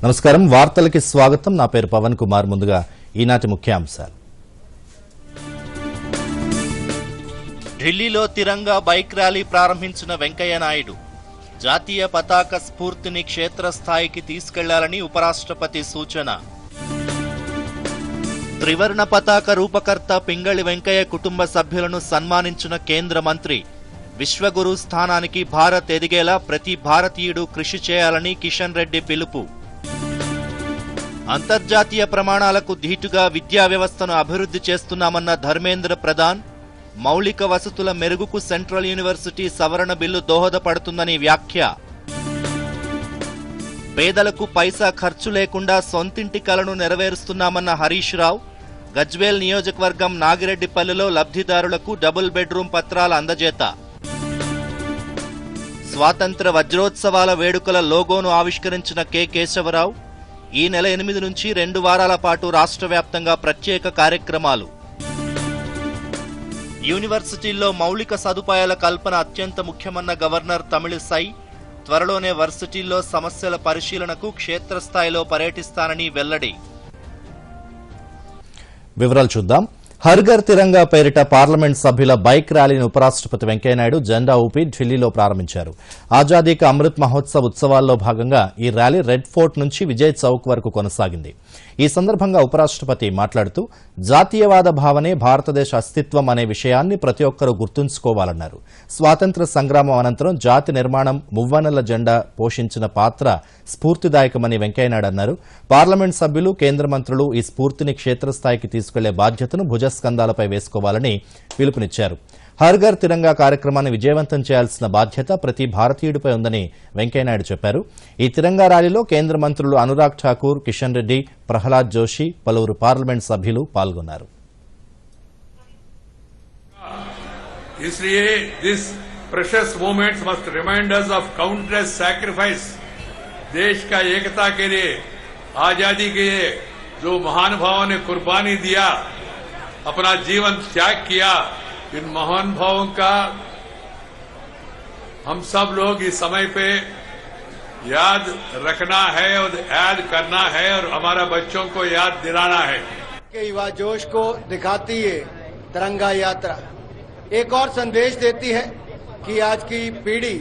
నమస్కారం వార్తలకి స్వాగతం నా పేరు పవన్ కుమార్ ముందుగా ఈనాటి ముఖ్యాంశాలు ఢిల్లీలో తిరంగా బైక్ ర్యాలీ ప్రారంభించిన వెంకయ్య నాయుడు జాతీయ పతాక స్ఫూర్తిని క్షేత్రస్థాయికి తీసుకెళ్లాలని ఉపరాష్ట్రపతి సూచన త్రివర్ణ పతాక రూపకర్త పింగళి వెంకయ్య కుటుంబ సభ్యులను సన్మానించిన కేంద్ర మంత్రి విశ్వగురు స్థానానికి భారత్ ఎదిగేలా ప్రతి భారతీయుడు కృషి చేయాలని కిషన్ రెడ్డి పిలుపు అంతర్జాతీయ ప్రమాణాలకు ధీటుగా విద్యా వ్యవస్థను అభివృద్ధి చేస్తున్నామన్న ధర్మేంద్ర ప్రధాన్ మౌలిక వసతుల మెరుగుకు సెంట్రల్ యూనివర్సిటీ సవరణ బిల్లు దోహదపడుతుందని వ్యాఖ్య పేదలకు పైసా ఖర్చు లేకుండా సొంతింటి కలను నెరవేరుస్తున్నామన్న హరీష్ రావు గజ్వేల్ నియోజకవర్గం నాగిరెడ్డిపల్లిలో లబ్ధిదారులకు డబుల్ బెడ్రూమ్ పత్రాల అందజేత స్వాతంత్ర వజ్రోత్సవాల వేడుకల లోగోను ఆవిష్కరించిన కె కేశవరావు ఈ నెల 8 నుంచి 2 వారాల పాటు రాష్ట్ర వ్యాప్తంగా ప్రత్యేక కార్యక్రమాలు యూనివర్సిటీల్లో మౌలిక సదుపాయాల కల్పన అత్యంత ముఖ్యమన్న గవర్నర్ తమిళిసై త్వరలోనే వర్సిటీల్లో సమస్యల పరిశీలనకు క్షేత్రస్థాయిలో పర్యటిస్తానని వెల్లడి వివరాలు చూద్దాం హర్ ఘర్ తిరంగా పేరిట పార్లమెంట్ సభ్యుల బైక్ ర్యాలీని ఉపరాష్ట్రపతి వెంకయ్యనాయుడు జెండా ఊపి ఢిల్లీలో ప్రారంభించారు ఆజాదీ కా అమృత్ మహోత్సవ్ ఉత్సవాల్లో భాగంగా ఈ ర్యాలీ రెడ్ ఫోర్ట్ నుంచి విజయ్ చౌక్ వరకు కొనసాగింది ఈ సందర్భంగా ఉపరాష్ట్రపతి మాట్లాడుతూ జాతీయవాద భావనే భారతదేశ అస్తిత్వం అనే విషయాన్ని ప్రతి ఒక్కరూ గుర్తుంచుకోవాలన్నారు స్వాతంత్ర్య సంగ్రామం అనంతరం జాతి నిర్మాణం మువ్వన్నెల జెండా పోషించిన పాత్ర స్ఫూర్తిదాయకమని వెంకయ్యనాయుడు అన్నారు పార్లమెంట్ సభ్యులు కేంద్ర మంత్రులు ఈ స్ఫూర్తిని క్షేత్రస్థాయికి తీసుకెళ్లే బాధ్యతను భుజస్కంధాలపై వేసుకోవాలని పిలుపునిచ్చారు హర్ ఘర్ తిరంగా కార్యక్రమాన్ని విజయవంతం చేయాల్సిన బాధ్యత ప్రతి భారతీయుడిపై ఉందని వెంకయ్యనాయుడు చెప్పారు ఈ తిరంగా ర్యాలీలో కేంద్ర మంత్రులు అనురాగ్ ఠాకూర్ కిషన్ రెడ్డి ప్రహ్లాద్ జోషి పలువురు పార్లమెంట్ సభ్యులు పాల్గొన్నారు इसलिए this precious moments must remind us of countless sacrifice देश का एकता के लिए आजादी के लिए जो महानुभावों ने कुर्बानी दिया अपना जीवन त्याग किया इन महानुभावों का हम सब लोग इस समय पे याद रखना है और याद करना है और हमारा बच्चों को याद दिलाना है के युवा जोश को दिखाती है तिरंगा यात्रा एक और संदेश देती है कि आज की पीढ़ी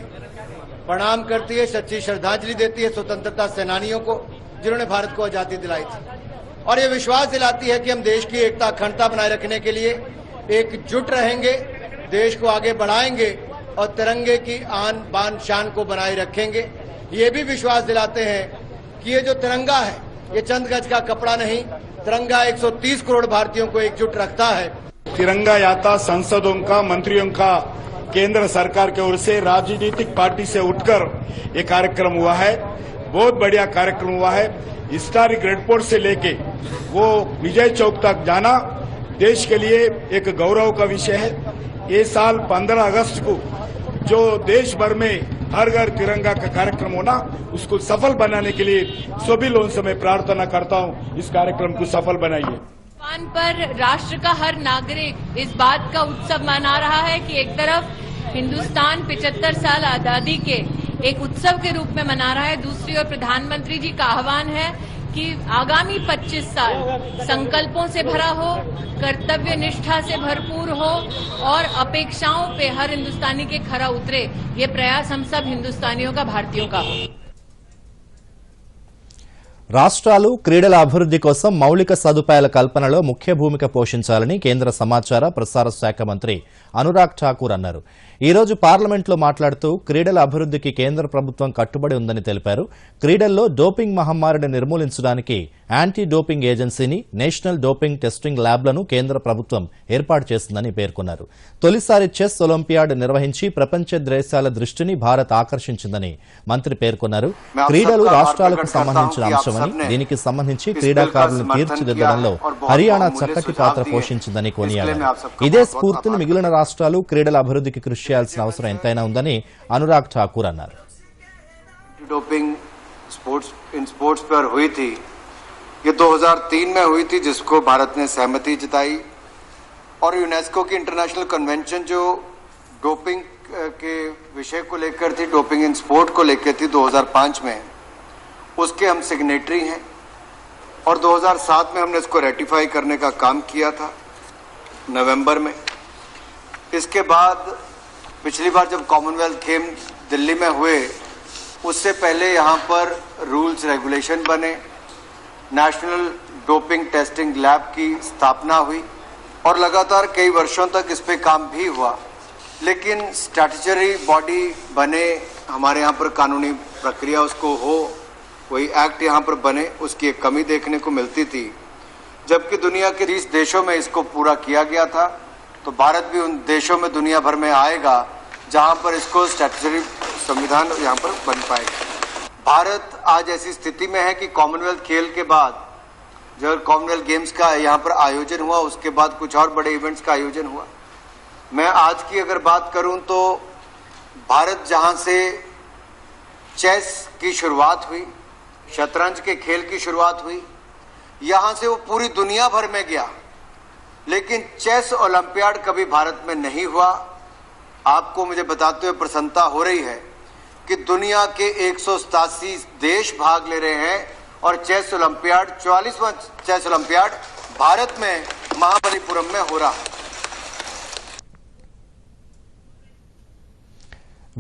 प्रणाम करती है सच्ची श्रद्धांजलि देती है स्वतंत्रता सेनानियों को जिन्होंने भारत को आजादी दिलाई थी और ये विश्वास दिलाती है कि हम देश की एकता अखंडता बनाए रखने के लिए एकजुट रहेंगे देश को आगे बढ़ाएंगे और तिरंगे की आन बान शान को बनाए रखेंगे ये भी विश्वास दिलाते हैं कि ये जो तिरंगा है ये चंद गज का कपड़ा नहीं तिरंगा 130 करोड़ भारतीयों को एकजुट रखता है तिरंगा यात्रा सांसदों का मंत्रियों का केंद्र सरकार की ओर से राजनीतिक पार्टी से उठकर ये कार्यक्रम हुआ है बहुत बढ़िया कार्यक्रम हुआ है हिस्टोरिक रेड फोर्ट से लेके वो विजय चौक तक जाना देश के लिए एक गौरव का विषय है ये साल 15 अगस्त को जो देश भर में हर घर तिरंगा का कार्यक्रम होना उसको सफल बनाने के लिए सभी लोगों से मैं प्रार्थना करता हूं इस कार्यक्रम को सफल बनाइए पर राष्ट्र का हर नागरिक इस बात का उत्सव मना रहा है कि एक तरफ हिंदुस्तान 75 साल आजादी के एक उत्सव के रूप में मना रहा है दूसरी ओर प्रधानमंत्री जी का आह्वान है कि आगामी 25 साल संकल्पों से भरा हो कर्तव्य निष्ठा से भरपूर हो और अपेक्षाओं पे हर हिंदुस्तानी के खरा उतरे ये प्रयास हम सब हिंदुस्तानियों का भारतीयों का हो రాష్ట్రాలు క్రీడల అభివృద్ధి కోసం మౌలిక సదుపాయాల కల్పనలో ముఖ్య భూమిక పోషించాలని కేంద్ర సమాచార ప్రసార శాఖ మంత్రి అనురాగ్ ఠాకూర్ అన్నారు ఈ రోజు పార్లమెంట్లో మాట్లాడుతూ క్రీడల అభివృద్ధికి కేంద్ర ప్రభుత్వం కట్టుబడి ఉందని తెలిపారు క్రీడల్లో డోపింగ్ మహమ్మారిని నిర్మూలించడానికి యాంటీ డోపింగ్ ఏజెన్సీని నేషనల్ డోపింగ్ టెస్టింగ్ ల్యాబ్లను కేంద్ర ప్రభుత్వం ఏర్పాటు చేసిందని పేర్కొన్నారు తొలిసారి చెస్ ఒలింపియాడ్ నిర్వహించి ప్రపంచ దేశాల దృష్టిని భారత్ ఆకర్షించిందని మంత్రి పేర్కొన్నారు క్రీడలు రాష్ట్రాలకు సంబంధించిన అంశమని దీనికి సంబంధించి క్రీడాకారులను తీర్చిదిద్దడంలో హర్యానా చక్కటి పాత్ర పోషించిందని కొనియాడారు ఇదే స్ఫూర్తిని మిగిలిన రాష్ట్రాలు క్రీడల అభివృద్ధికి కృషి చేయాల్సిన అవసరం ఎంతైనా ఉందని అనురాగ్ ఠాకూర్ అన్నారు डोपिंग स्पोर्ट्स पर हुई थी ये 2003 में हुई थी जिसको भारत ने सहमति जताई और यूनेस्को की इंटरनेशनल कन्वेंशन जो डोपिंग के विषय को लेकर थी डोपिंग इन स्पोर्ट को लेकर थी 2005 में उसके हम सिग्नेटरी हैं और 2007 में हमने इसको रेटिफाई करने का काम किया था नवंबर में। इसके बाद पिछली बार जब कॉमनवेल्थ गेम दिल्ली में हुए उससे पहले यहाँ पर रूल्स रेगुलेशन बने, नेशनल डोपिंग टेस्टिंग लैब की स्थापना हुई और लगातार कई वर्षों तक इस पे काम भी हुआ, लेकिन स्टैट्यूटरी बॉडी बने, हमारे यहाँ पर कानूनी प्रक्रिया उसको हो, कोई एक्ट यहाँ पर बने, उसकी एक कमी देखने को मिलती थी। जबकि दुनिया के 30 देशों में इसको पूरा किया गया था, तो भारत भी उन देशों में दुनिया भर में आएगा जहाँ पर इसको स्टैट्यूटरी संविधान यहाँ पर बन पाएगा। भारत आज ऐसी स्थिति में है कि कॉमनवेल्थ खेल के बाद जब कॉमनवेल्थ गेम्स का यहाँ पर आयोजन हुआ, उसके बाद कुछ और बड़े इवेंट्स का आयोजन हुआ। मैं आज की अगर बात करूं तो भारत जहां से चेस की शुरुआत हुई, शतरंज के खेल की शुरुआत हुई, यहां से वो पूरी दुनिया भर में गया, लेकिन चेस ओलंपियाड कभी भारत में नहीं हुआ। आपको मुझे बताते हुए प्रसन्नता हो रही है कि दुनिया के 187 देश भाग ले रहे हैं और चेस ओलंपियाड 44वां चेस ओलंपियाड भारत में महाबलीपुरम में हो रहा है।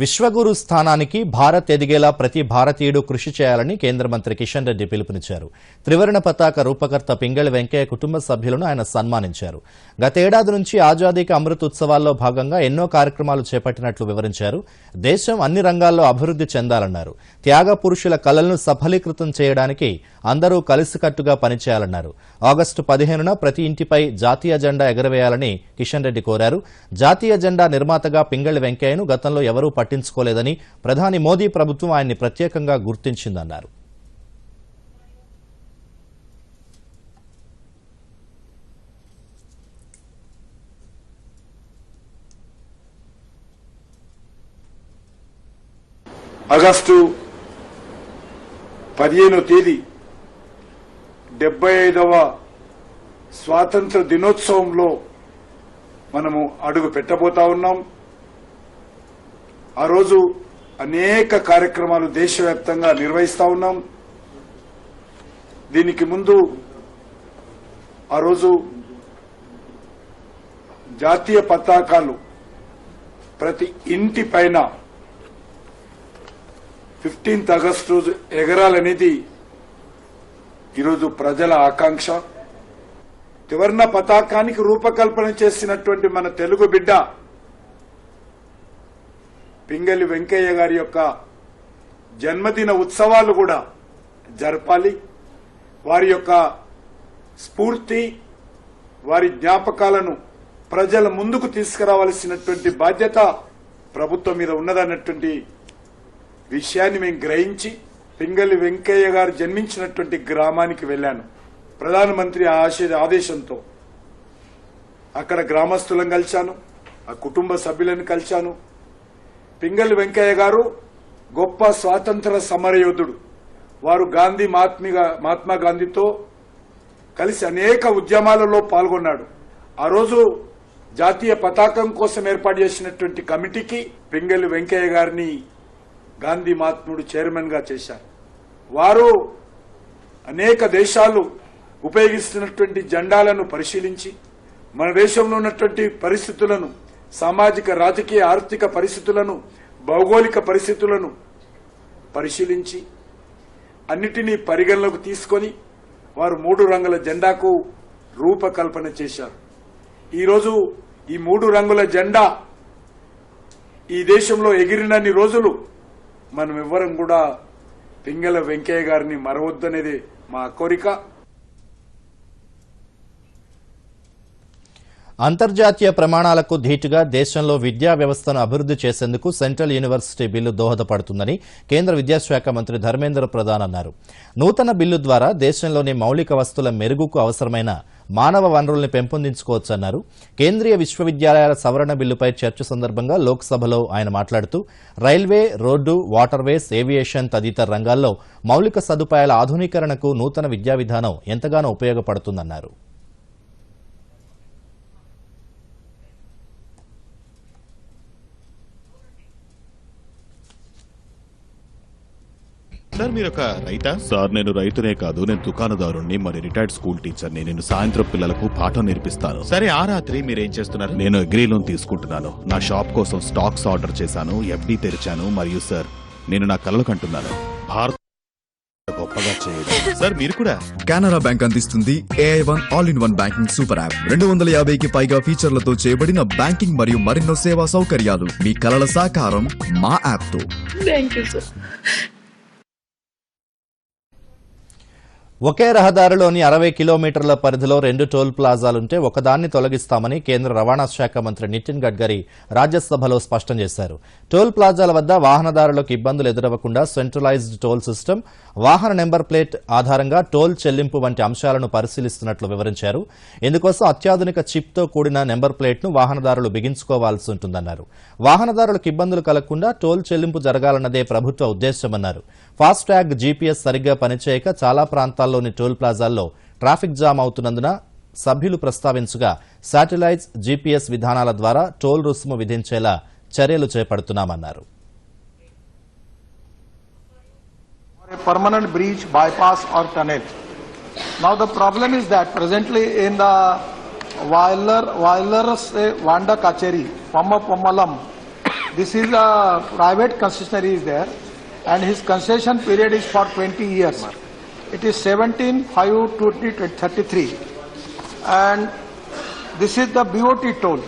విశ్వగురు స్థానానికి భారత్ ఎదిగేలా ప్రతి భారతీయుడు కృషి చేయాలని కేంద్ర మంత్రి కిషన్ రెడ్డి పిలుపునిచ్చారు. త్రివర్ణ పతాక రూపకర్త పింగళి వెంకయ్య కుటుంబ సభ్యులను ఆయన సన్మానించారు. గతేడాది నుంచి ఆజాదీ కా అమృత్ ఉత్సవాల్లో భాగంగా ఎన్నో కార్యక్రమాలు చేపట్టినట్లు వివరించారు. దేశం అన్ని రంగాల్లో అభివృద్ది చెందాలన్నారు. త్యాగ పురుషుల కలలను సఫలీకృతం చేయడానికి అందరూ కలిసికట్టుగా పనిచేయాలన్నారు. ఆగస్టు 15న ప్రతి ఇంటిపై జాతీయ జెండా ఎగరవేయాలని కిషన్ రెడ్డి కోరారు. జాతీయ జెండా నిర్మాతగా పింగళి వెంకయ్యను గతంలో ఎవరూ పట్టించుకోలేదని, ప్రధాని మోదీ ప్రభుత్వం ఆయన్ని ప్రత్యేకంగా గుర్తించిందన్నారు. ఆగస్టు 15వ తేదీ 75వ స్వాతంత్ర దినోత్సవంలో మనము అడుగు పెట్టబోతా ఉన్నాం. ఆ రోజు అనేక కార్యక్రమాలు దేశవ్యాప్తంగా నిర్వహిస్తా ఉన్నాం. దీనికి ముందు ఆ రోజు జాతీయ పతాకాలు ప్రతి ఇంటి పైన 15th ఆగస్టు రోజు ఎగరాలనేది ఈరోజు ప్రజల ఆకాంక్ష. త్రివర్ణ పతాకానికి రూపకల్పన చేసినటువంటి మన తెలుగు బిడ్డ పింగళి వెంకయ్య గారి యొక్క జన్మదిన ఉత్సవాలు కూడా జరపాలి. వారి యొక్క స్ఫూర్తి, వారి జ్ఞాపకాలను ప్రజల ముందుకు తీసుకురావాల్సినటువంటి బాధ్యత ప్రభుత్వం మీద ఉన్నదన్నటువంటి విషయాన్ని మేము గ్రహించి పింగళి వెంకయ్య గారు జన్మించినటువంటి గ్రామానికి వెళ్లాను. ప్రధానమంత్రి ఆదేశంతో అక్కడ గ్రామస్తులను కలిశాను, ఆ కుటుంబ సభ్యులను కలిశాను. పింగళి వెంకయ్య గారు గొప్ప స్వాతంత్ర సమరయోధుడు. వారు మహాత్మా గాంధీతో కలిసి అనేక ఉద్యమాలలో పాల్గొన్నాడు. ఆ రోజు జాతీయ పతాకం కోసం ఏర్పాటు చేసినటువంటి కమిటీకి పింగళి వెంకయ్య గారిని గాంధీ మహాత్ముడు చైర్మన్ గా చేశారు. వారు అనేక దేశాలు ఉపయోగిస్తున్నటువంటి జెండాలను పరిశీలించి మన దేశంలో ఉన్నటువంటి పరిస్థితులను, సామాజిక రాజకీయ ఆర్థిక పరిస్థితులను, భౌగోళిక పరిస్థితులను పరిశీలించి అన్నిటినీ పరిగణలోకి తీసుకొని వారు 3 రంగుల జెండాకు రూపకల్పన చేశారు. ఈరోజు ఈ 3 రంగుల జెండా ఈ దేశంలో ఎగిరినన్ని రోజులు మనం ఎవ్వరం కూడా పింగళి వెంకయ్య గారిని మరవద్దనేది మా కోరిక. అంతర్జాతీయ ప్రమాణాలకు ధీటుగా దేశంలో విద్యా వ్యవస్థను అభివృద్ది చేసేందుకు సెంట్రల్ యూనివర్సిటీ బిల్లు దోహదపడుతుందని కేంద్ర విద్యాశాఖ మంత్రి ధర్మేంద్ర ప్రధాన్ అన్నారు. నూతన బిల్లు ద్వారా దేశంలోని మౌలిక వస్తుల మెరుగుకు అవసరమైన మానవ వనరుల్ని పెంపొందించుకోవచ్చన్నారు. కేంద్రీయ విశ్వవిద్యాలయాల సవరణ బిల్లుపై చర్చ సందర్భంగా లోక్సభలో ఆయన మాట్లాడుతూ రైల్వే, రోడ్డు, వాటర్వేస్, ఏవియేషన్ తదితర రంగాల్లో మౌలిక సదుపాయాల ఆధునీకరణకు నూతన విద్యా విధానం ఎంతగానో ఉపయోగపడుతుందన్నారు. సార్ మీరు ఒక రైతా? సార్ నేను రైతునే కాదు, నేను దుకాణదారుణ్ణి, మరి రిటైర్డ్ స్కూల్ టీచర్ని. నేను సాయంత్రం పిల్లలకు పాఠం నేర్పిస్తాను. సరే, ఆ రాత్రి మీరేం చేస్తున్నారు? నేను అగ్రీ లోన్ తీసుకుంటున్నాను. నా షాప్ కోసం స్టాక్స్ ఆర్డర్ చేశాను, FD తెరిచాను. మరియు సార్, నేను నా కలలు కంటున్నాను భారత్ గొప్పగా చేయడం. సార్ మీరు కూడా? కెనరా బ్యాంక్ అందిస్తుంది AI1 all in one banking super app. 250కి పైగా ఫీచర్లతో చేయబడిన బ్యాంకింగ్ మరియు మరెన్నో సేవా సౌకర్యాలు. మీ కలల సాకారం మా యాప్ తో. Thank you sir. ఒకే రహదారిలోని 60 కిలోమీటర్ల పరిధిలో 2 టోల్ ప్లాజాలుంటే ఒకదాన్ని తొలగిస్తామని కేంద్ర రవాణా శాఖ మంత్రి నితిన్ గడ్కరీ రాజ్యసభలో స్పష్టం చేశారు. టోల్ ప్లాజాల వద్ద వాహనదారులకు ఇబ్బందులు ఎదురవ్వకుండా సెంట్రలైజ్డ్ టోల్ సిస్టమ్, వాహన నెంబర్ ప్లేట్ ఆధారంగా టోల్ చెల్లింపు వంటి అంశాలను పరిశీలిస్తున్నట్లు వివరించారు. ఇందుకోసం అత్యాధునిక చిప్తో కూడిన నెంబర్ ప్లేట్ను వాహనదారులు బిగించుకోవాల్సి ఉంటుందన్నారు. వాహనదారులకు ఇబ్బందులు కలగకుండా టోల్ చెల్లింపు జరగాలన్నదే ప్రభుత్వ ఉద్దేశమన్నారు. ఫాస్ట్ ట్యాగ్ GPS సరిగ్గా పనిచేయక చాలా ప్రాంతాల్లోని టోల్ ప్లాజాల్లో ట్రాఫిక్ జామ్ అవుతున్నందున సభ్యులు ప్రస్తావించగా శాటిలైజ్ GPS విధానాల ద్వారా టోల్ రుసుము విధించేలా చర్యలు చేపడుతున్నామన్నారు. A permanent breach, bypass or tunnel. Now the problem is that presently in the Vanda Kacheri, Pommalam, this is a private concessionary is there, and his concession period is for 20 years. It is 17/5/2033, and this is the BOT toll.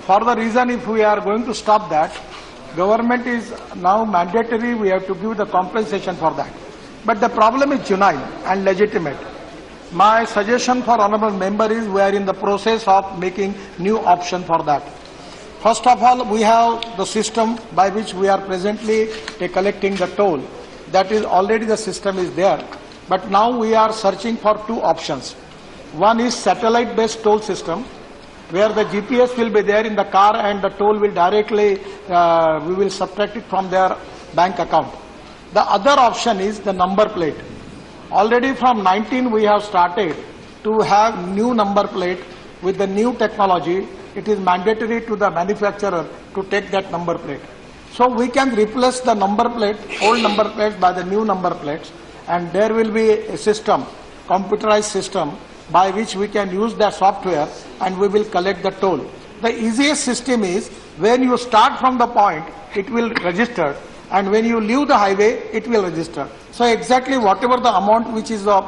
For the reason, if we are going to stop that, government is now mandatory, we have to give the compensation for that. But the problem is genuine and legitimate. My suggestion for honorable member is we are in the process of making new option for that. First of all, we have the system by which we are presently collecting the toll. That is already the system is there. But now we are searching for two options. One is satellite based toll system, where the GPS will be there in the car and the toll will directly, we will subtract it from their bank account. The other option is the number plate. Already from 19 we have started to have new number plate with the new technology. It is mandatory to the manufacturer to take that number plate. So we can replace the number plate, old number plates by the new number plates, and there will be a system, computerized system, by which we can use that software and we will collect the toll. The easiest system is when you start from the point, it will register, and when you leave the highway, it will register. So exactly whatever the amount which is of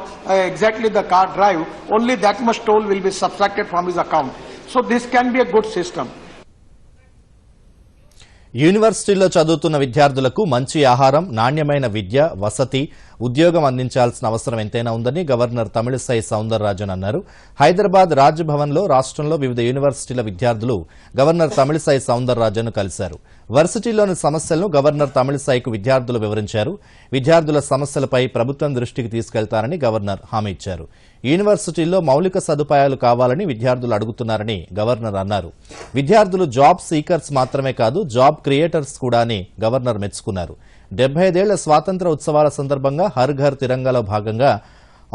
exactly the car drive, only that much toll will be subtracted from his account. So this can be a good system. యూనివర్సిటీల్లో చదువుతున్న విద్యార్థులకు మంచి ఆహారం, నాణ్యమైన విద్య, వసతి, ఉద్యోగం అందించాల్సిన అవసరం ఎంతైనా ఉందని గవర్నర్ తమిళిసై సౌందరరాజన్ అన్నారు. హైదరాబాద్ రాజ్ భవన్లో రాష్ట్రంలో వివిధ యూనివర్సిటీల విద్యార్థులు గవర్నర్ తమిళిసై సౌందరరాజన్ కలిశారు. వర్సిటీలోని సమస్యలను గవర్నర్ తమిళిసైకు విద్యార్థులు వివరించారు. విద్యార్థుల సమస్యలపై ప్రభుత్వం దృష్టికి తీసుకెళ్తారని గవర్నర్ హామీ ఇచ్చారు. యూనివర్సిటీల్లో మౌలిక సదుపాయాలు కావాలని విద్యార్థులు అడుగుతున్నారని గవర్నర్ అన్నారు. విద్యార్థులు జాబ్ సీకర్స్ మాత్రమే కాదు, జాబ్ క్రియేటర్స్ కూడా అని గవర్నర్ మెచ్చుకున్నారు. 75 ఏళ్ల స్వాతంత్ర ఉత్సవాల సందర్భంగా హర్ ఘర్ తిరంగాలో భాగంగా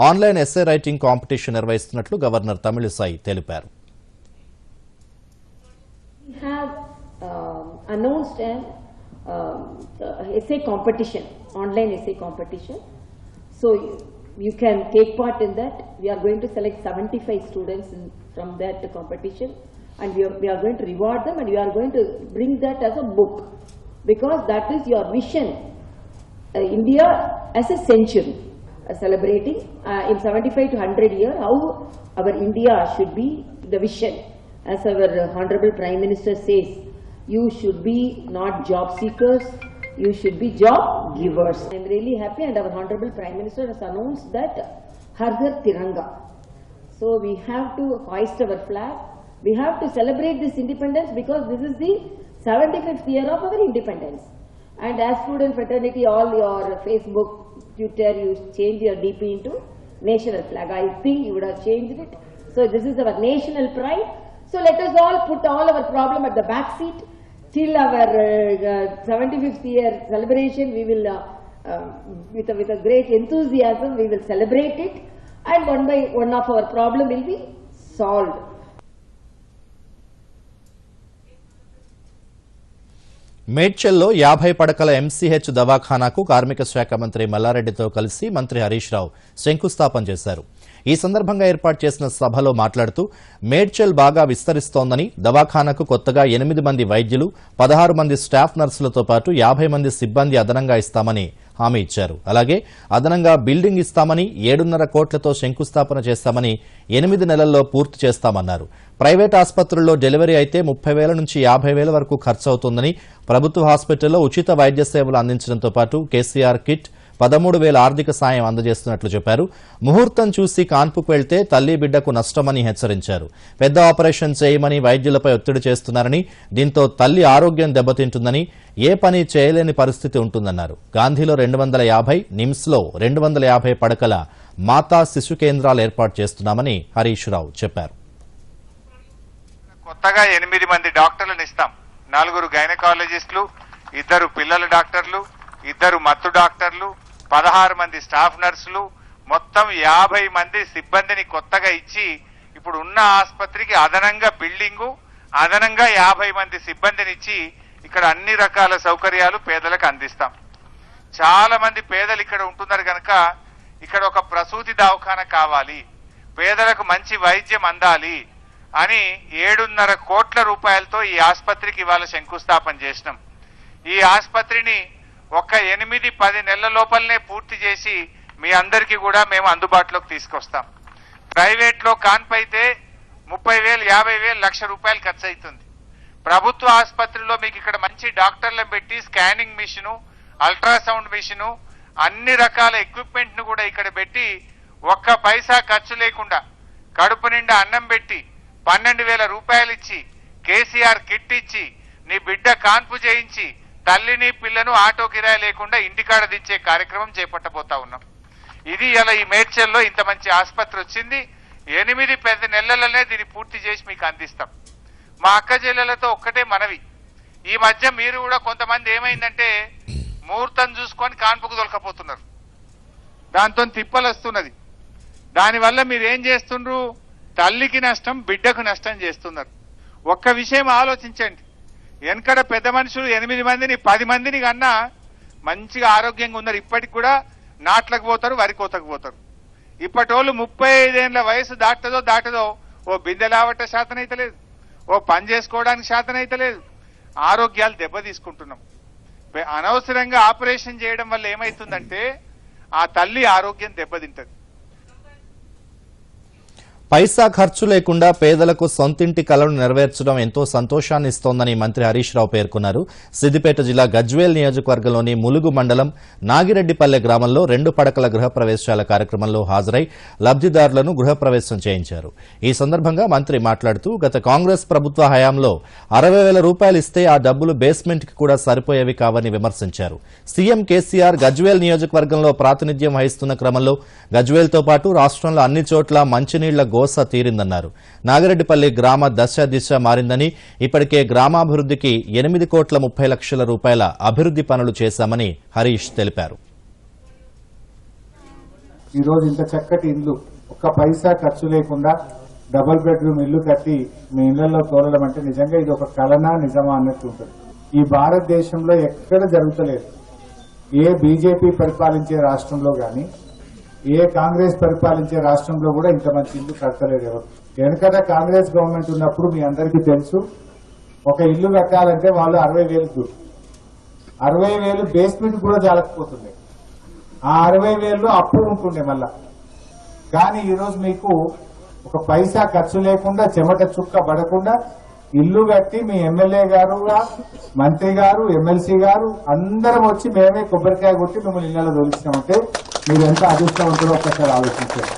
ఆన్లైన్ ఎస్సే రైటింగ్ కాంపిటీషన్ నిర్వహిస్తున్నట్లు గవర్నర్ తమిళిసై తెలిపారు. Announced an essay competition, online essay competition. So you can take part in that. We are going to select 75 students from that competition, and we are going to reward them, and we are going to bring that as a book, because that is your vision. India as a century, celebrating in 75 to 100 years, how our India should be, the vision. As our Honorable Prime Minister says, you should be not job seekers, you should be job givers. I am really happy, and our Honorable Prime Minister has announced that Har Ghar Tiranga. So we have to hoist our flag, we have to celebrate this independence, because this is the 75th year of our independence. And as student fraternity, all your Facebook, Twitter, you change your DP into national flag. I think you would have changed it. So this is our national pride. So let us all put all our problem at the back seat. Till our 75th year celebration, we will, with a great enthusiasm, we will celebrate it, and one by one of our problem will be solved. మేడ్చల్లో 50 పడకల MCh దవాఖానాకు కార్మిక శాఖ మంత్రి మల్లారెడ్డితో కలిసి మంత్రి హరీష్ రావు శంకుస్థాపన చేశారు. ఈ సందర్భంగా ఏర్పాటు చేసిన సభలో మాట్లాడుతూ మేడ్చల్ బాగా విస్తరిస్తోందని, దవాఖానాకు కొత్తగా 8 మంది వైద్యులు, 16 మంది స్టాఫ్ నర్సులతో పాటు 50 మంది సిబ్బంది అదనంగా ఇస్తామని హామీ ఇచ్చారు. అలాగే అదనంగా బిల్డింగ్ ఇస్తామని, 7.5 కోట్లతో శంకుస్థాపన చేస్తామని, 8 నెలల్లో పూర్తి చేస్తామన్నారు. ప్రైవేట్ ఆసుపత్రుల్లో డెలివరీ అయితే 30,000 నుంచి 50,000 వరకు ఖర్చవుతుందని, ప్రభుత్వ హాస్పిటల్లో ఉచిత వైద్య సేవలు అందించడంతో పాటు కేసీఆర్ కిట్ 13,000 ఆర్థిక సాయం అందజేస్తున్నట్లు చెప్పారు. ముహూర్తం చూసి కాన్పుకు వెళ్తే తల్లి బిడ్డకు నష్టమని హెచ్చరించారు. పెద్ద ఆపరేషన్ చేయమని వైద్యులపై ఒత్తిడి చేస్తున్నారని, దీంతో తల్లి ఆరోగ్యం దెబ్బతింటుందని, ఏ పని చేయలేని పరిస్థితి ఉంటుందన్నారు. గాంధీలో 250, నిమ్స్లో 250 పడకల మాతా శిశు కేంద్రాలు ఏర్పాటు చేస్తున్నామని హరీష్ రావు చెప్పారు. కొత్తగా 8 మంది డాక్టర్లను ఇస్తాం. 4 గైనకాలజిస్టులు, 2 పిల్లల డాక్టర్లు, 2 మత్తు డాక్టర్లు, 16 మంది స్టాఫ్ నర్సులు, మొత్తం 50 మంది సిబ్బందిని కొత్తగా ఇచ్చి ఇప్పుడు ఉన్న ఆసుపత్రికి అదనంగా బిల్డింగు, అదనంగా 50 మంది సిబ్బందిని ఇచ్చి ఇక్కడ అన్ని రకాల సౌకర్యాలు పేదలకు అందిస్తాం. చాలా మంది పేదలు ఇక్కడ ఉంటున్నారు కనుక ఇక్కడ ఒక ప్రసూతి దవాఖాన కావాలి, పేదలకు మంచి వైద్యం అందాలి అని 7.5 కోట్ల రూపాయలతో ఈ ఆసుపత్రికి ఇవాళ శంకుస్థాపన చేసినాం. ఈ ఆసుపత్రిని ఒక 8-10 నెలల లోపలనే పూర్తి చేసి మీ అందరికీ కూడా మేము అందుబాటులోకి తీసుకొస్తాం. ప్రైవేట్ లో కాన్పు అయితే 30,000, 50,000, ₹1,00,000 ఖర్చు అవుతుంది. ప్రభుత్వ ఆసుపత్రిలో మీకు ఇక్కడ మంచి డాక్టర్లను పెట్టి స్కానింగ్ మిషను, అల్ట్రాసౌండ్ మిషను, అన్ని రకాల ఎక్విప్మెంట్ ను కూడా ఇక్కడ పెట్టి 1 పైసా ఖర్చు లేకుండా కడుపు నిండా అన్నం పెట్టి 12,000 రూపాయలు ఇచ్చి కేసీఆర్ కిట్ ఇచ్చి నీ బిడ్డ కాన్పు చేయించి తల్లిని పిల్లను ఆటో కిరాయి లేకుండా ఇంటికాడ దించే కార్యక్రమం చేపట్టబోతా ఉన్నాం. ఇది ఇలా ఈ మేడ్చల్లో ఇంత మంచి ఆసుపత్రి వచ్చింది. 8-10 నెలలనే దీన్ని పూర్తి చేసి మీకు అందిస్తాం. మా అక్క చెల్లెలతో ఒక్కటే మనవి, ఈ మధ్య మీరు కూడా కొంతమంది ఏమైందంటే ముహూర్తం చూసుకొని కాన్పుకు దొరకపోతున్నారు, దాంతో తిప్పలు వస్తున్నది. దానివల్ల మీరు ఏం చేస్తుండ్రు, తల్లికి నష్టం, బిడ్డకు నష్టం చేస్తున్నారు. ఒక్క విషయం ఆలోచించండి, వెనకడ పెద్ద మనుషులు 8 మందిని 10 మందిని కన్నా మంచిగా ఆరోగ్యంగా ఉన్నారు. ఇప్పటికి కూడా నాట్లకు పోతారు, వరి కోతకు పోతారు. ఇప్పటి వాళ్ళు 35 ఏళ్ల వయసు దాటదో ఓ బిందెలావట శాతం అయితే లేదు, ఓ పని చేసుకోవడానికి శాతం అయితే లేదు. ఆరోగ్యాలు దెబ్బ తీసుకుంటున్నాం. అనవసరంగా ఆపరేషన్ చేయడం వల్ల ఏమైతుందంటే ఆ తల్లి ఆరోగ్యం దెబ్బతింటది. పైసా ఖర్చు లేకుండా పేదలకు సొంతింటి కలను నెరవేర్చడం ఎంతో సంతోషాన్ని ఇస్తోందని మంత్రి హరీష్ రావు పేర్కొన్నారు. సిద్దిపేట జిల్లా గజ్వేల్ నియోజకవర్గంలోని ములుగు మండలం నాగిరెడ్డిపల్లె గ్రామంలో 2 పడకల గృహప్రవేశాల కార్యక్రమంలో హాజరై లబ్దిదారులను గృహప్రవేశం చేయించారు. ఈ సందర్భంగా మంత్రి మాట్లాడుతూ గత కాంగ్రెస్ ప్రభుత్వ హయాంలో 60,000 రూపాయలు ఇస్తే ఆ డబ్బులు బేస్మెంట్ కి కూడా సరిపోయేవి కావని విమర్శించారు. సీఎం కేసీఆర్ గజ్వేల్ నియోజకవర్గంలో ప్రాతినిధ్యం వహిస్తున్న క్రమంలో గజ్వేల్తో పాటు రాష్ట్రంలో అన్ని చోట్ల మంచినీళ్ల గోస తీరిందన్నారు. నాగిరెడ్డిపల్లి గ్రామ దిశ మారిందని, ఇప్పటికే గ్రామాభివృద్ధికి 8,30,00,000 రూపాయల అభివృద్ధి పనులు చేశామని హరీష్ తెలిపారు. ఈ రోజు ఇంత చక్కటి ఇల్లు, 1 పైసా ఖర్చు లేకుండా డబుల్ బెడ్రూమ్ ఇల్లు కట్టి మీ ఇళ్లలో తోలడం అంటే నిజంగా ఇది ఒక కలనా నిజమా అన్నట్టు ఉంటుంది. ఈ భారతదేశంలో ఎక్కడ జరుగుతలేదు. ఏ బీజేపీ పరిపాలించే రాష్ట్రంలో గాని, ఏ కాంగ్రెస్ పరిపాలించే రాష్ట్రంలో కూడా ఇంత మంచి ఇల్లు కట్టలేదు ఎవరు. వెనకట కాంగ్రెస్ గవర్నమెంట్ ఉన్నప్పుడు మీ అందరికీ తెలుసు, ఒక ఇల్లు కట్టాలంటే వాళ్ళు 60,000 60,000 బేస్మెంట్ కూడా జాలకపోతుండే. ఆ 60,000 అప్పు ఉంటుండే మళ్ళా. కానీ ఈరోజు మీకు 1 పైసా ఖర్చు లేకుండా, చెమట చుక్క పడకుండా ఇల్లు కట్టి మీ ఎమ్మెల్యే గారు, మంత్రి గారు, ఎమ్మెల్సీ గారు అందరం వచ్చి మేమే కొబ్బరికాయ కొట్టి మిమ్మల్ని ఇళ్లలో తోలిస్తామంటే మీరు ఎంత అదృష్టవంతులో ఒక్కసారి ఆలోచించారు.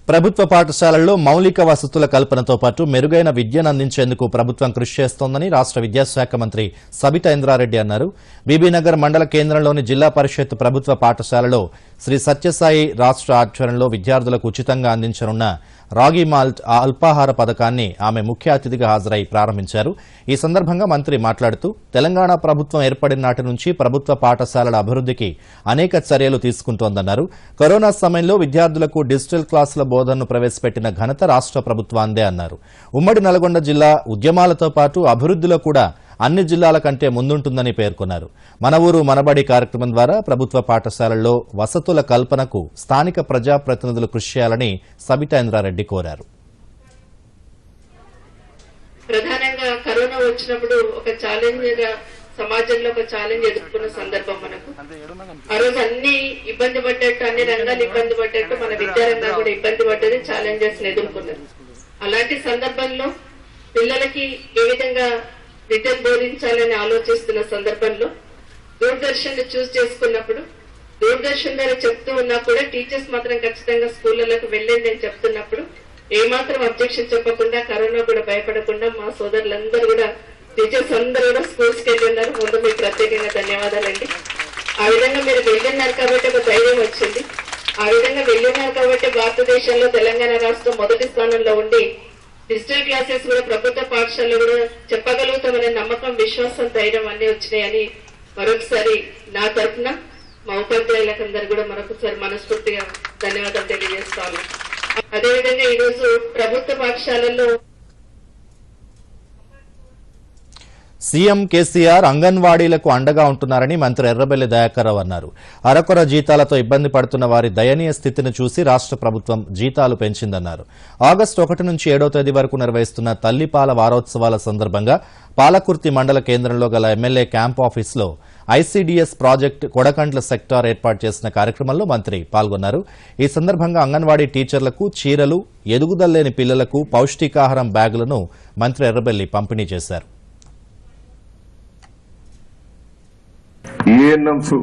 ప్రభుత్వ పాఠశాలల్లో మౌలిక వసతుల కల్పనతో పాటు మెరుగైన విద్యను అందించేందుకు ప్రభుత్వం కృషి చేస్తోందని రాష్ట్ర విద్యాశాఖ మంత్రి సబితా ఇంద్రారెడ్డి అన్నారు. బీబీనగర్ మండల కేంద్రంలోని జిల్లా పరిషత్ ప్రభుత్వ పాఠశాలలో శ్రీ సత్యసాయి రాష్ట్ర ఆధ్వర్యంలో విద్యార్థులకు ఉచితంగా అందించనున్న రాగి మాల్ట్ అల్పాహార పథకాన్ని ఆమె ముఖ్య అతిథిగా హాజరై ప్రారంభించారు. ఈ సందర్భంగా మంత్రి మాట్లాడుతూ తెలంగాణ ప్రభుత్వం ఏర్పడిన నాటి నుంచి ప్రభుత్వ పాఠశాలల అభివృద్ధికి అనేక చర్యలు తీసుకుంటోందన్నారు. కరోనా సమయంలో విద్యార్థులకు డిజిటల్ క్లాసుల బోధనను ప్రవేశపెట్టిన ఘనత రాష్ట్ర ప్రభుత్వాందే అన్నారు. ఉమ్మడి నల్గొండ జిల్లా ఉద్యమాలతో పాటు అభివృద్ధిలో కూడా అన్ని జిల్లాల కంటే ముందుంటుందని పేర్కొన్నారు. మన ఊరు మనబడి కార్యక్రమం ద్వారా ప్రభుత్వ పాఠశాలల్లో వసతుల కల్పనకు స్థానిక ప్రజాప్రతినిధులు కృషి చేయాలని సబితా ఇంద్రారెడ్డి కోరారు. ప్రధానంగా కరోనా వచ్చినప్పుడు ఒక ఛాలెంజ్ గా సమాజంలో ఒక ఛాలెంజ్ ఎదుర్కొన్న సందర్భం మనకు. ఆ రోజు అన్ని ఇబ్బంది పడ్డట్టు, అన్ని రంగాలు ఇబ్బంది పడ్డట్టు మన విద్యారంగం కూడా ఇబ్బంది పడ్డది, ఛాలెంజెస్ ఎదుర్కొన్నారు. అలాంటి సందర్భంలో పిల్లలకి ఏ విధంగా విద్యను బోధించాలని ఆలోచిస్తున్న సందర్భంలో దూరదర్శన్ చూస్ చేసుకున్నప్పుడు దూరదర్శన్ ద్వారా చెప్తూ ఉన్నా కూడా టీచర్స్ మాత్రం ఖచ్చితంగా స్కూళ్లకు వెళ్ళండి అని చెప్తున్నప్పుడు ఏమాత్రం అబ్జెక్షన్ చెప్పకుండా, కరోనా కూడా భయపడకుండా మా సోదరులందరూ కూడా, టీచర్స్ అందరూ కూడా స్కూల్స్ కి వెళ్ళి ఉన్నారు. ముందు మీకు ప్రత్యేకంగా ధన్యవాదాలండి. ఆ విధంగా మీరు వెళ్ళున్నారు కాబట్టి ఒక ధైర్యం వచ్చింది. ఆ విధంగా వెళ్ళున్నారు కాబట్టి భారతదేశంలో తెలంగాణ రాష్ట్రం మొదటి స్థానంలో ఉండి డిజిటల్ క్లాసెస్ కూడా ప్రభుత్వ పాఠశాలలో కూడా చెప్పగలుగుతామనే నమ్మకం, విశ్వాసం, ధైర్యం అన్ని వచ్చినాయని మరొకసారి నా తరఫున మా ఉపాధ్యాయులకందరూ కూడా మరొకసారి మనస్ఫూర్తిగా ధన్యవాదాలు తెలియజేస్తాను. అదేవిధంగా ఈరోజు ప్రభుత్వ పాఠశాలల్లో సీఎం కేసీఆర్ అంగన్వాడీలకు అండగా ఉంటున్నారని మంత్రి ఎర్రబెల్లి దయాకర్రావు అన్నారు. అరకొర జీతాలతో ఇబ్బంది పడుతున్న వారి దయనీయ స్థితిని చూసి రాష్ట్ర ప్రభుత్వం జీతాలు పెంచిందన్నారు. ఆగస్టు 1 నుంచి 7వ తేదీ వరకు నిర్వహిస్తున్న తల్లిపాల వారోత్సవాల సందర్భంగా పాలకుర్తి మండల కేంద్రంలో గల ఎమ్మెల్యే క్యాంప్ ఆఫీసులో ఐసీడీఎస్ ప్రాజెక్టు కొడకండ్ల సెక్టార్ ఏర్పాటు చేసిన కార్యక్రమంలో మంత్రి పాల్గొన్నారు. ఈ సందర్భంగా అంగన్వాడీ టీచర్లకు చీరలు, ఎదుగుదలలేని పిల్లలకు పౌష్టికాహారం బ్యాగులను మంత్రి ఎర్రబెల్లి పంపిణీ చేశారు. ఏఎన్ఎంస్,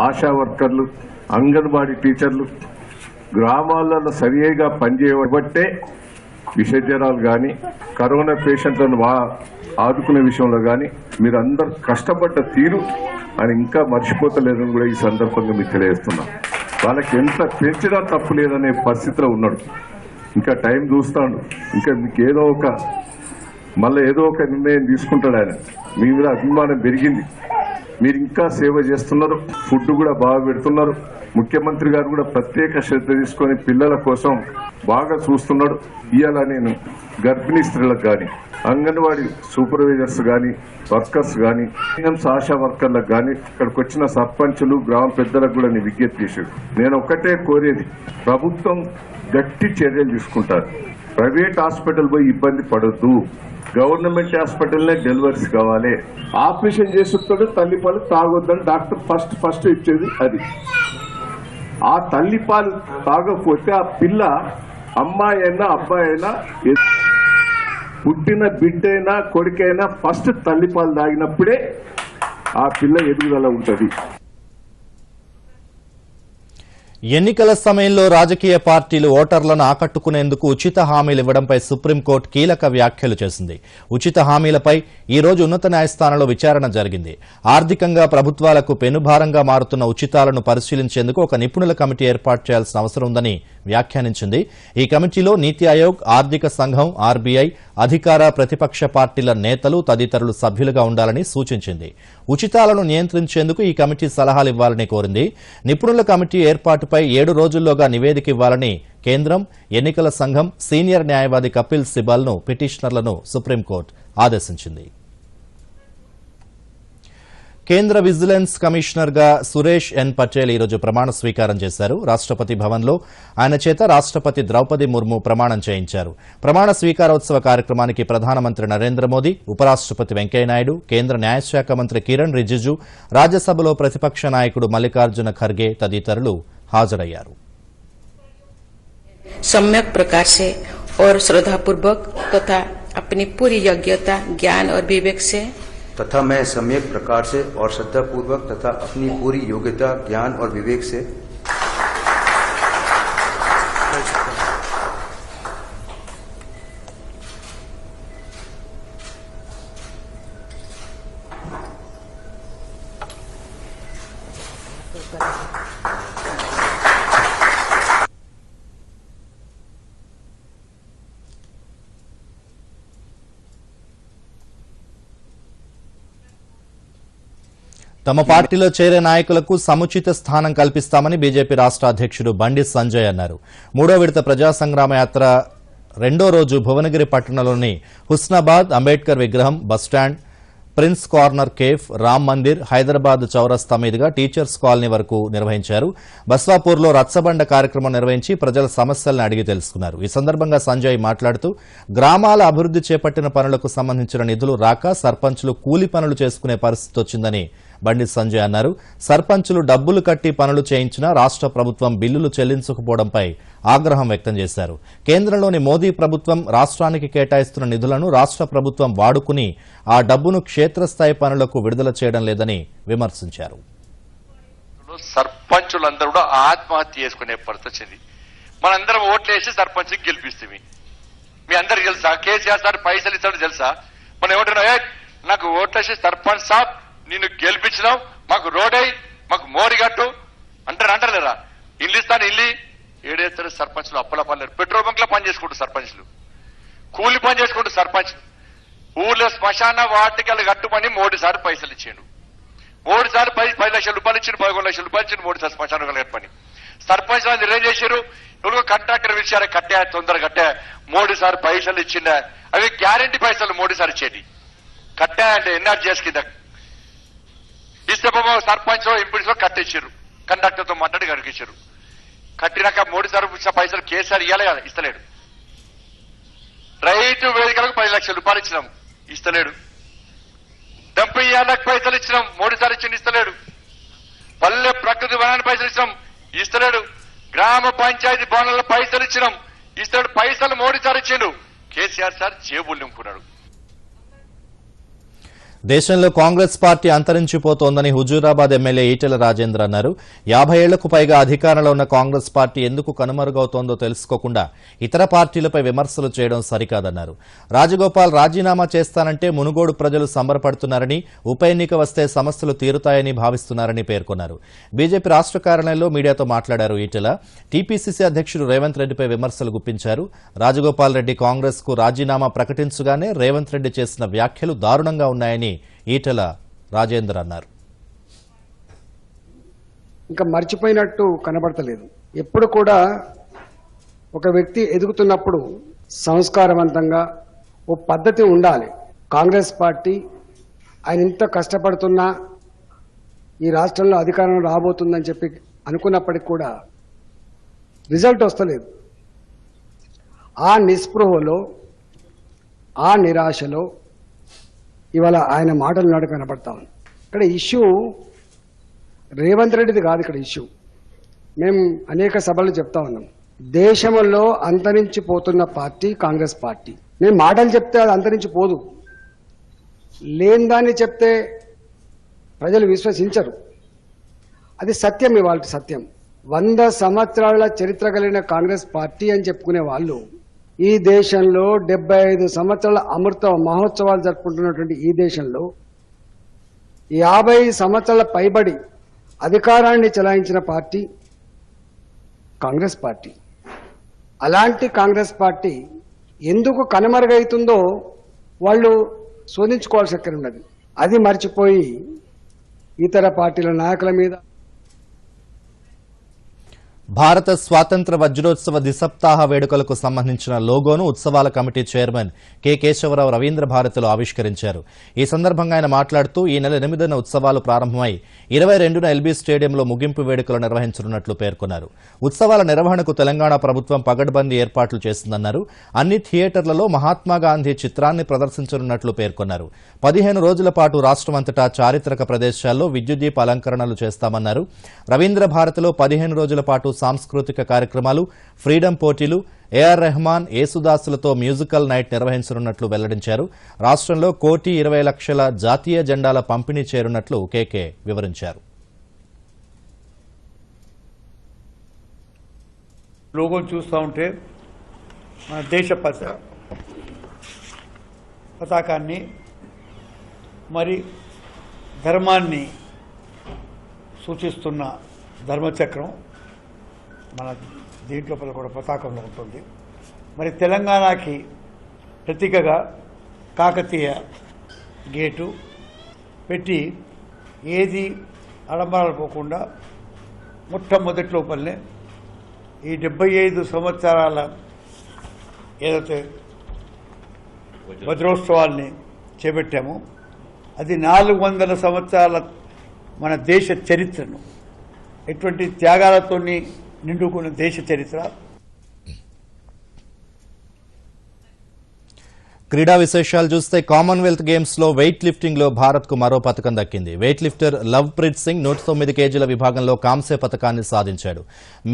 ఆశా వర్కర్లు, అంగన్వాడీ టీచర్లు గ్రామాలలో సరిగా పనిచేయబట్టే విషజ్వరాలు కానీ, కరోనా పేషెంట్లను ఆదుకునే విషయంలో కానీ మీరందరూ కష్టపడ్డ తీరు అని ఇంకా మర్చిపోతలేదని కూడా ఈ సందర్భంగా మీకు తెలియజేస్తున్నాం. వాళ్ళకి ఎంత పెంచినా తప్పు లేదనే పరిస్థితిలో ఉన్నాడు. ఇంకా టైం చూస్తాడు, ఇంకా మీకు మళ్ళీ ఏదో ఒక నిర్ణయం తీసుకుంటాడు ఆయన. మీ మీద అభిమానం పెరిగింది, మీరు ఇంకా సేవ చేస్తున్నారు, ఫుడ్ కూడా బాగా పెడుతున్నారు. ముఖ్యమంత్రి గారు కూడా ప్రత్యేక శ్రద్ధ తీసుకుని పిల్లల కోసం బాగా చూస్తున్నాడు. ఇవాళ నేను గర్భిణీ స్త్రీలకు కానీ, అంగన్వాడీ సూపర్వైజర్స్ కానీ, వర్కర్స్ కానీ, ఆశా వర్కర్లకు కానీ, ఇక్కడికి వచ్చిన సర్పంచులు, గ్రామ పెద్దలకు కూడా నేను విజ్ఞప్తి చేశాడు. నేను ఒక్కటే కోరేది, ప్రభుత్వం గట్టి చర్యలు తీసుకుంటారు. ప్రైవేట్ హాస్పిటల్ పోయి ఇబ్బంది పడొద్దు, గవర్నమెంట్ హాస్పిటల్నే డెలివరీస్ కావాలి. ఆపరేషన్ చేస్తుంటే తల్లిపాలు తాగొద్దని డాక్టర్ ఫస్ట్ ఇచ్చేది అది. ఆ తల్లిపాలు తాగకపోతే ఆ పిల్ల అమ్మాయి అయినా అబ్బాయి అయినా, పుట్టిన బిడ్డైనా కొడుకైనా ఫస్ట్ తల్లిపాలు తాగినప్పుడే ఆ పిల్ల ఎదుగుదల ఉంటుంది. ఎన్నికల సమయంలో రాజకీయ పార్టీలు ఓటర్లను ఆకట్టుకునేందుకు ఉచిత హామీలు ఇవ్వడంపై సుప్రీంకోర్టు కీలక వ్యాఖ్యలు చేసింది. ఉచిత హామీలపై ఈ రోజు ఉన్నత న్యాయస్థానంలో విచారణ జరిగింది. ఆర్థికంగా ప్రభుత్వాలకు పెనుభారంగా మారుతున్న ఉచితాలను పరిశీలించేందుకు ఒక నిపుణుల కమిటీ ఏర్పాటు చేయాల్సిన అవసరం ఉందని వ్యాఖ్యానించింది. ఈ కమిటీలో నీతి ఆయోగ్, ఆర్థిక సంఘం, ఆర్బీఐ, అధికార ప్రతిపక్ష పార్టీల నేతలు తదితరులు సభ్యులుగా ఉండాలని సూచించింది. ఉచితాలను నియంత్రించేందుకు ఈ కమిటీ సలహాలు ఇవ్వాలని కోరింది. నిపుణుల కమిటీ ఏర్పాటుపై 7 రోజుల్లోగా నివేదిక ఇవ్వాలని కేంద్రం, ఎన్నికల సంఘం, సీనియర్ న్యాయవాది కపిల్ సిబల్ను పిటిషనర్లను సుప్రీంకోర్టు ఆదేశించింది. కేంద్ర విజిలెన్స్ కమిషనర్ గా సురేష్ ఎన్ పటేల్ ఈరోజు ప్రమాణ స్వీకారం చేశారు. రాష్ట్రపతి భవన్లో ఆయన చేత రాష్ట్రపతి ద్రౌపది ముర్ము ప్రమాణం చేయించారు. ప్రమాణ స్వీకారోత్సవ కార్యక్రమానికి ప్రధానమంత్రి నరేంద్ర మోదీ, ఉపరాష్ట్రపతి వెంకయ్యనాయుడు, కేంద్ర న్యాయశాఖ మంత్రి కిరణ్ రిజిజు, రాజ్యసభలో ప్రతిపక్ష నాయకుడు మల్లికార్జున ఖర్గే తదితరులు హాజరయ్యారు. सम्यक प्रकार से और श्रद्धापूर्वक तथा अपनी पूरी योग्यता, ज्ञान और विवेक से तथा मैं सम्यक प्रकार से और श्रद्धापूर्वक तथा अपनी पूरी योग्यता, ज्ञान और विवेक से తమ పార్టీలో చేరే నాయకులకు సముచిత స్థానం కల్పిస్తామని బీజేపీ రాష్ట్ర అధ్యక్షుడు బండి సంజయ్ అన్నారు. 3వ విడత ప్రజా సంగ్రామ యాత్ర రెండో రోజు భువనగిరి పట్టణంలోని హుస్నాబాద్, అంబేద్కర్ విగ్రహం, bus stand, prince corner cafe, Ram Mandir, Hyderabad చౌరస్తా మీదుగా టీచర్స్ కాలనీ వరకు నిర్వహించారు. బస్వాపూర్లో రచ్చబండ కార్యక్రమం నిర్వహించి ప్రజల సమస్యలను అడిగి తెలుసుకున్నారు. ఈ సందర్భంగా సంజయ్ మాట్లాడుతూ గ్రామాల అభివృద్ది చేపట్టిన పనులకు సంబంధించిన నిధులు రాక సర్పంచులు కూలి పనులు చేసుకునే పరిస్థితి వచ్చిందని బండి సంజయ్ అన్నారు. సర్పంచులు డబ్బులు కట్టి పనులు చేయించినా రాష్ట్ర ప్రభుత్వం బిల్లులు చెల్లించకపోవడంపై ఆగ్రహం వ్యక్తం చేశారు. కేంద్రంలోని మోదీ ప్రభుత్వం రాష్ట్రానికి కేటాయిస్తున్న నిధులను రాష్ట్ర ప్రభుత్వం వాడుకుని ఆ డబ్బును క్షేత్రస్థాయి పనులకు విడుదల చేయడం లేదని విమర్శించారు. సర్పంచులందరూ కూడా ఆత్మహత్య చేసుకునే పరిస్థితి వచ్చింది. మనందరం ఓట్లేసి సర్పంచ్కి గెలిపిస్తుంది. మీ అందరికి తెలుసా కేసీఆర్ సార్ పైసలు ఇస్తాడు తెలుసా? మనం ఏమంటున్నా, నాకు ఓట్లేసి సర్పంచ్ సాబ్ నిన్ను గెలిపించినావు, మాకు రోడై మాకు మోరి కట్టు అంటారు లేదా? ఇల్లు ఇస్తాను ఇల్లు ఏడేస్తారు సర్పంచ్లు. అప్పల పనులు పెట్రోల్ బంక్ లో పని చేసుకుంటారు సర్పంచ్లు, కూలి పని చేసుకుంటారు సర్పంచ్లు. ఊర్లో శ్మశాన వాటికలు కట్టుమని 3 సార్లు పైసలు ఇచ్చిండు. 3 సార్లు 10 లక్షల రూపాయలు ఇచ్చిండు, 11 లక్షల రూపాయలు ఇచ్చిండు. 3 సార్లు శ్మశాన కట్టమని సర్పంచ్ అందరూ ఏం చేశారు? నువ్వు కాంట్రాక్టర్ విషయాలు కట్టా, తొందరగా కట్టా. 3 సార్లు పైసలు ఇచ్చిండా? అవి గ్యారంటీ పైసలు 3 సార్లు ఇచ్చేది. కట్టా అంటే ఎన్ఆర్జీఎస్ కింద ఇస్తే సర్పంచ్ ఎంపీడీలో కట్టించారు. కండక్టర్ తో మాట్లాడి కట్టించారు. కట్టినాక 3 సార్లు పైసలు కేసీఆర్ ఇవ్వాలి కదా, ఇస్తలేడు. రైతు వేదికలకు 10 లక్షల రూపాయలు ఇచ్చినాం, ఇస్తలేడు. డంపింగ్ పైసలు ఇచ్చినాం, 3 సార్లు ఇచ్చింది, ఇస్తలేడు. పల్లె ప్రకృతి వనాన్ని పైసలు ఇచ్చినాం, ఇస్తలేడు. గ్రామ పంచాయతీ భవనాల పైసలు ఇచ్చినాం, ఇస్తలేడు. పైసలు 3 సార్లు ఇచ్చిండు. కేసీఆర్ సార్ జేబులు నింపుకున్నాడు. దేశంలో కాంగ్రెస్ పార్టీ అంతరించిపోతోందని హుజూరాబాద్ ఎమ్మెల్యే ఈటెల రాజేందర్ అన్నారు. 50 ఏళ్లకు పైగా అధికారంలో ఉన్న కాంగ్రెస్ పార్టీ ఎందుకు కనుమరుగవుతోందో తెలుసుకోకుండా ఇతర పార్టీలపై విమర్శలు చేయడం సరికాదన్నారు. రాజగోపాల్ రాజీనామా చేస్తానంటే మునుగోడు ప్రజలు సంబరపడుతున్నారని, ఉప ఎన్నిక వస్తే సమస్యలు తీరుతాయని భావిస్తున్నారని పేర్కొన్నారు. బీజేపీ రాష్ట్ర కార్యాలయంలో మీడియాతో మాట్లాడారు ఈటెల. టీపీసీసీ అధ్యక్షుడు రేవంత్ రెడ్డిపై విమర్శలు గుప్పించారు. రాజగోపాల్ రెడ్డి కాంగ్రెస్ కు రాజీనామా ప్రకటించగానే రేవంత్ రెడ్డి చేసిన వ్యాఖ్యలు దారుణంగా ఉన్నాయని ఈటెల రాజేందర్ అన్నారు. ఇంకా మర్చిపోయినట్టు కనబడతలేదు. ఎప్పుడు కూడా ఒక వ్యక్తి ఎదుగుతున్నప్పుడు సంస్కారవంతంగా ఓ పద్ధతి ఉండాలి. కాంగ్రెస్ పార్టీ ఆయన ఇంత కష్టపడుతున్నా ఈ రాష్ట్రంలో అధికారం రాబోతుందని చెప్పి అనుకున్నప్పటికీ కూడా రిజల్ట్ వస్తలేదు. ఆ నిస్పృహలో, ఆ నిరాశలో ఇవాళ ఆయన మాటలు నాడు కనపడతా ఉంది. ఇక్కడ ఇష్యూ రేవంత్ రెడ్డిది కాదు. ఇక్కడ ఇష్యూ మేము అనేక సభలు చెప్తా ఉన్నాం. దేశంలో అంతరించిపోతున్న పార్టీ కాంగ్రెస్ పార్టీ. మేము మాటలు చెప్తే అది అంతరించిపోదు. లేని దాన్ని చెప్తే ప్రజలు విశ్వసించరు. అది సత్యం. ఇవాళ సత్యం. 100 సంవత్సరాల చరిత్ర కలిగిన కాంగ్రెస్ పార్టీ అని చెప్పుకునే వాళ్ళు ఈ దేశంలో 75 సంవత్సరాల అమృత మహోత్సవాలు జరుపుకుంటున్నటువంటి ఈ దేశంలో 50 సంవత్సరాల పైబడి అధికారాన్ని చెలాయించిన పార్టీ కాంగ్రెస్ పార్టీ. అలాంటి కాంగ్రెస్ పార్టీ ఎందుకు కనుమరుగైతుందో వాళ్ళు శోధించుకోవాల్సి ఉన్నది. అది మర్చిపోయి ఇతర పార్టీల నాయకుల మీద భారత స్వాతంత్ర వజ్రోత్సవ దిసప్తాహ వేడుకలకు సంబంధించిన లోగోను ఉత్సవాల committee chairman K Keshava Rao Ravindra భారతిలో ఆవిష్కరించారు. ఈ సందర్భంగా ఆయన మాట్లాడుతూ ఈ నెల 8న ఉత్సవాలు ప్రారంభమై 22న ఎల్బీ స్టేడియంలో ముగింపు వేడుకలు నిర్వహించనున్నట్లు పేర్కొన్నారు. ఉత్సవాల నిర్వహణకు తెలంగాణ ప్రభుత్వం పగడ్బందీ ఏర్పాట్లు చేసిందన్నారు. అన్ని థియేటర్లలో మహాత్మాగాంధీ చిత్రాన్ని ప్రదర్శించనున్నట్లు పేర్కొన్నారు. 15 రోజుల పాటు రాష్ట్రమంతటా చారిత్రక ప్రదేశాల్లో విద్యుద్దీప అలంకరణలు చేస్తామన్నారు. రవీంద్ర భారతిలో 15 రోజుల పాటు సాంస్కృతిక కార్యక్రమాలు, ఫ్రీడమ్ పోటీలు, ఏఆర్ రెహమాన్, యేసుదాసులతో మ్యూజికల్ నైట్ నిర్వహించనున్నట్లు వెల్లడించారు. రాష్ట్రంలో 1,20,00,000 జాతీయ జెండాల పంపిణీ చేరున్నట్లు కేకే వివరించారు. లోగో చూస్తూ ఉంటే మన దేశ పతాకాన్ని మరి ధర్మాన్ని సూచిస్తున్న ధర్మచక్రం మన దీంట్లో కూడా పతాకంలో ఉంటుంది. మరి తెలంగాణకి ప్రతీకగా కాకతీయ గేటు పెట్టి ఏది అడంబరాలు పోకుండా మొట్టమొదటి లోపలనే ఈ 75 సంవత్సరాల ఏదైతే వజ్రోత్సవాల్ని చేపట్టామో అది 400 సంవత్సరాల మన దేశ చరిత్రను ఎటువంటి త్యాగాలతో నిండుకున్న దేశ చరిత్ర. క్రీడా విశేషాలు చూస్తే కామన్వెల్త్ గేమ్స్ లో వెయిట్ లిఫ్టింగ్ లో భారత్ కు మరో పతకం దక్కింది. Weight lifter love Preet Singh 109 కేజీల విభాగంలో కాంస్య పతకాన్ని సాధించాడు.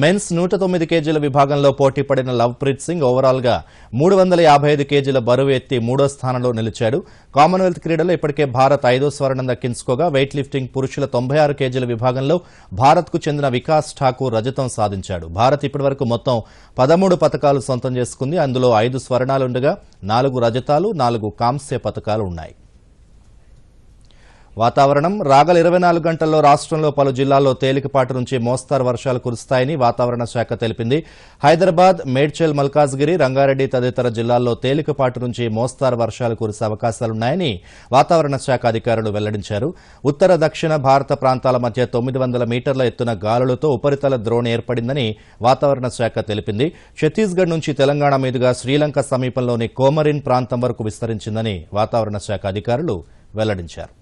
మెన్స్ 109 కేజీల విభాగంలో పోటీ పడిన లవ్ ప్రీత్ సింగ్ ఓవరాల్ గా 355 కేజీల బరువు ఎత్తి 3వ స్థానంలో నిలిచాడు. కామన్వెల్త్ క్రీడలో ఇప్పటికే భారత్ 5వ స్వర్ణం దక్కించుకోగా వెయిట్ లిఫ్టింగ్ పురుషుల 96 కేజీల విభాగంలో భారత్ కు చెందిన వికాస్ ఠాకూర్ రజతం సాధించాడు. భారత్ ఇప్పటివరకు మొత్తం 13 పతకాలు సొంతం చేసుకుంది. అందులో 5 స్వర్ణాలుండగా 4 రజతాలు 4 కాంస్య పతకాలు ఉన్నాయి. వాతావరణం రాగల 24 గంటల్లో రాష్ట్రంలో పలు జిల్లాల్లో తేలికపాటి నుంచి మోస్తారు వర్షాలు కురుస్తాయని వాతావరణ శాఖ తెలిపింది. హైదరాబాద్, మేడ్చల్, మల్కాజ్గిరి, రంగారెడ్డి తదితర జిల్లాల్లో తేలికపాటి నుంచి మోస్తారు వర్షాలు కురిసే అవకాశాలున్నాయని వాతావరణ శాఖ అధికారులు వెల్లడించారు. ఉత్తర దక్షిణ భారత ప్రాంతాల మధ్య 900 మీటర్ల ఎత్తున గాలులతో ఉపరితల ద్రోణి ఏర్పడిందని వాతావరణ శాఖ తెలిపింది. ఛత్తీస్గఢ్ నుంచి తెలంగాణ మీదుగా శ్రీలంక సమీపంలోని కోమరిన్ ప్రాంతం వరకు విస్తరించిందని వాతావరణ శాఖ అధికారులు వెల్లడించారు.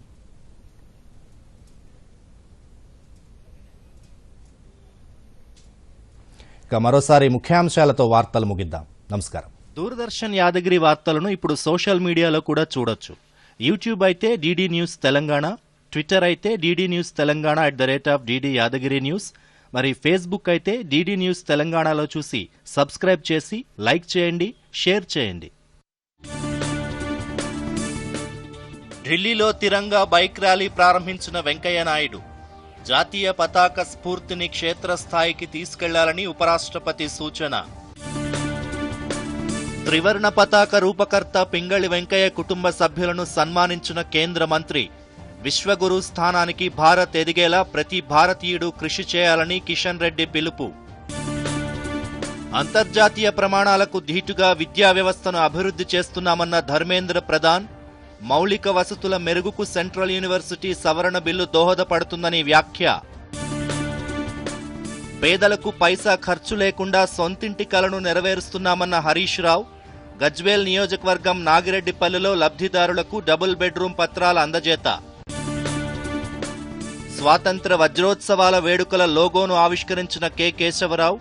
మరోసారి ముఖ్యాంశాలతో వార్తలు ముగిద్దాం. నమస్కారం. దూరదర్శన్ యాదగిరి వార్తలను ఇప్పుడు సోషల్ మీడియాలో కూడా చూడొచ్చు. యూట్యూబ్ అయితే డీడీ న్యూస్ తెలంగాణ, ట్విట్టర్ అయితే DD news Telangana @DD Yadagiri news, మరి ఫేస్బుక్ అయితే డీడీ న్యూస్ తెలంగాణలో చూసి సబ్స్క్రైబ్ చేసి లైక్ చేయండి, షేర్ చేయండి. ఢిల్లీలో తిరంగా బైక్ ర్యాలీ ప్రారంభించిన వెంకయ్య నాయుడు జాతీయ పతాక స్ఫూర్తిని క్షేత్రస్థాయికి తీసుకెళ్లాలని ఉపరాష్ట్రపతి సూచన. త్రివర్ణ పతాక రూపకర్త పింగళి వెంకయ్య కుటుంబ సభ్యులను సన్మానించిన కేంద్ర మంత్రి. విశ్వగురు స్థానానికి భారత్ ఎదిగేలా ప్రతి భారతీయుడు కృషి చేయాలని కిషన్ రెడ్డి పిలుపు. అంతర్జాతీయ ప్రమాణాలకు ధీటుగా విద్యా వ్యవస్థను అభివృద్ధి చేస్తున్నామన్న ధర్మేంద్ర ప్రధాన్. మౌలిక వసతుల మెరుగుకు సెంట్రల్ యూనివర్సిటీ సవరణ బిల్లు దోహదపడుతుందని వ్యాఖ్య. పేదలకు పైసా ఖర్చు లేకుండా సొంతింటి కలను నెరవేరుస్తున్నామన్న హరీష్ రావు. గజ్వేల్ నియోజకవర్గం నాగిరెడ్డిపల్లిలో లబ్ధిదారులకు డబుల్ బెడ్రూమ్ పత్రాల అందజేత. స్వాతంత్ర వజ్రోత్సవాల వేడుకల లోగోను ఆవిష్కరించిన కె కేశవరావు.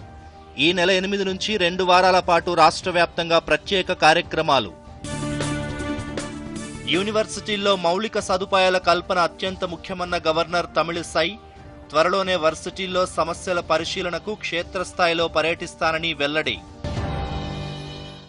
ఈ నెల 8 నుంచి 2 వారాల పాటు రాష్ట్ర వ్యాప్తంగా ప్రత్యేక కార్యక్రమాలు. యూనివర్సిటీల్లో మౌలిక సదుపాయాల కల్పన అత్యంత ముఖ్యమన్న గవర్నర్ తమిళిసై. త్వరలోనే వర్సిటీల్లో సమస్యల పరిశీలనకు క్షేత్రస్థాయిలో పర్యటిస్తానని వెల్లడి.